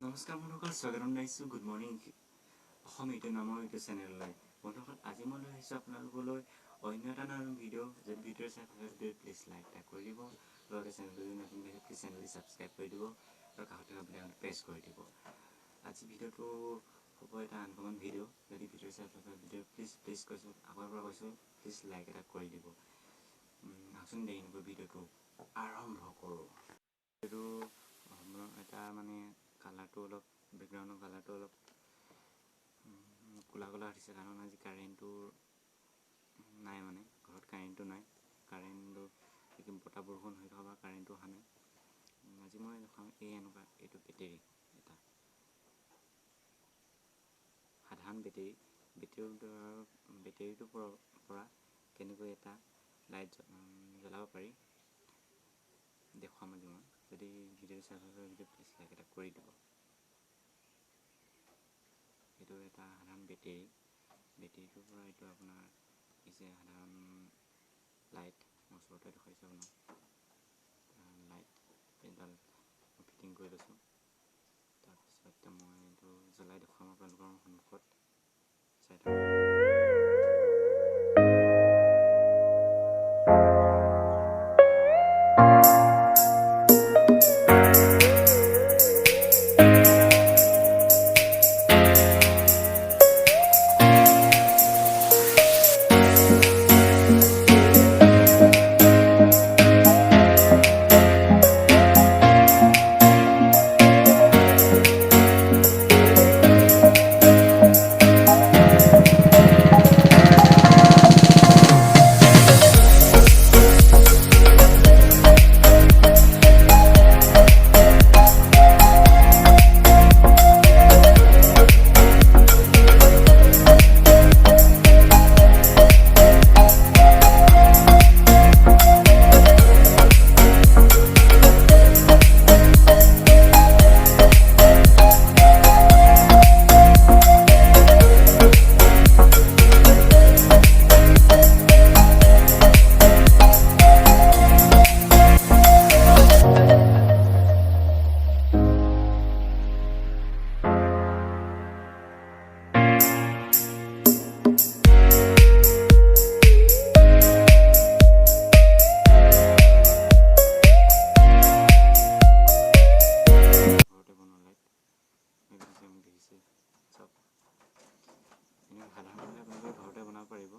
নমস্কাৰ বন্ধুসকল, স্বাগতম জনাইছোঁ গুড মৰ্ণিং অসম ইউটিউব নামৰ ইউটিউব চেনেললৈ। বন্ধুসকল, আজি মই লৈ আহিছোঁ আপোনালোকলৈ অন্য এটা নতুন ভিডিঅ'। যদি ভিডিঅ' চাই ভাল লাগে প্লিজ লাইক এটা কৰি দিব, লগতে চেনেলটো যদি নতুন দেখে প্লিজ চেনেলটো ছাবস্ক্ৰাইব কৰি দিব আৰু কাষতে থকা বেল আইকনটো প্ৰেছ কৰি দিব। আজি ভিডিঅ'টো হ'ব এটা আনকমন ভিডিঅ'। যদি ভিডিঅ' চাই ভাল লাগে ভিডিঅ' প্লিজ কৈছোঁ, আগৰ পৰা কৈছোঁ প্লিজ লাইক এটা কৰি দিব। আচোন দেৰি নকৰি ভিডিঅ'টো আৰম্ভ কৰোঁ। এইটো এটা মানে কালাৰটো অলপ বেকগ্ৰাউণ্ডৰ কালাৰটো অলপ ক'লা উঠিছে, কাৰণ আজি কাৰেণ্টটো নাই, মানে ঘৰত কাৰেণ্টটো নাই। কাৰেণ্টটো বতাহ বৰষুণ হৈ থকা কাৰেণ্টটো অহা নাই। আজি মই দেখাওঁ এনেকুৱা এইটো বেটেৰী, এটা সাধাৰণ বেটেৰীটোৰ পৰা কেনেকৈ এটা লাইট জ্বলাব পাৰি দেখুৱাম আজি মই। যদি ভিডিঅ'টো চাই ভাল লাগে প্লিজ লাইক এটা কৰি দিব। এইটো এটা সাধাৰণ বেটেৰীটোৰ পৰা এইটো আপোনাৰ হৈছে সাধাৰণ লাইট। মই ওচৰতে দেখুৱাইছোঁ আপোনাক লাইট এডাল ফিটিং কৰি লৈছোঁ। তাৰপিছত মই এইটো জ্বলাই দেখুৱাম আপোনালোকৰ সন্মুখত, চাই থাকক। সাধাৰণতে আপোনালোকে ঘৰতে বনাব পাৰিব,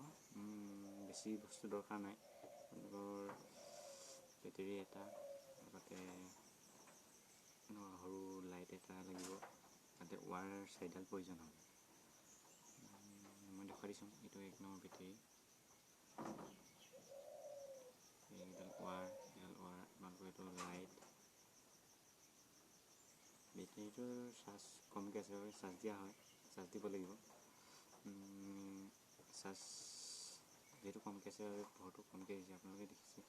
বেছি বস্তু দৰকাৰ নাই। আপোনালোকৰ বেটেৰী এটা, লগতে সৰু লাইট এটা লাগিব, তাতে ৱাৰ 4ডাল প্ৰয়োজন হ'ব। মই দেখুৱাই দিছোঁ, এইটো 1 নম্বৰ বেটেৰী, এইডাল ৱাৰ, আপোনালোকৰ এইটো লাইট। বেটেৰীটোৰ চাৰ্জ কমকৈ আছে বাবে চাৰ্জ দিয়া হয়, চাৰ্জ দিব লাগিব। চাৰ্জ যিহেতু কমকৈ আছে বাবে পোহৰটো কমকৈ আহিছে, আপোনালোকে দেখিছে।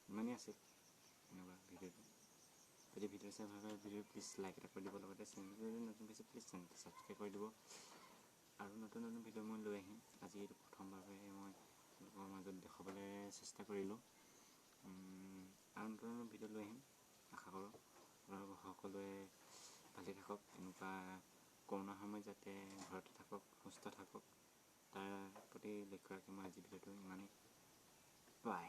ইমানেই আছে এনেকুৱা ভিডিঅ'টো। যদি ভিডিঅ' চাই ভাল লাগে প্লিজ লাইক এটা কৰি দিব, লগতে চেনেলটো যদি নতুন পাইছে প্লিজ চেনেলটো ছাবস্ক্ৰাইব কৰি দিব। আৰু নতুন ভিডিঅ' মই লৈ আহিম। আজি এইটো প্ৰথমবাৰহে মই আপোনালোকৰ মাজত দেখুৱাবলৈ চেষ্টা কৰিলোঁ। আৰু নতুন ভিডিঅ' লৈ আহিম, আশা কৰোঁ আপোনালোক সকলোৱে ভালে থাকক। এনেকুৱা কৰোণা সময়ত যাতে ঘৰতে থাকক, সুস্থ থাকক, তাৰ প্ৰতি লক্ষ্য ৰাখি মই আজি ভিডিঅ'টো ইমানেই। বাই।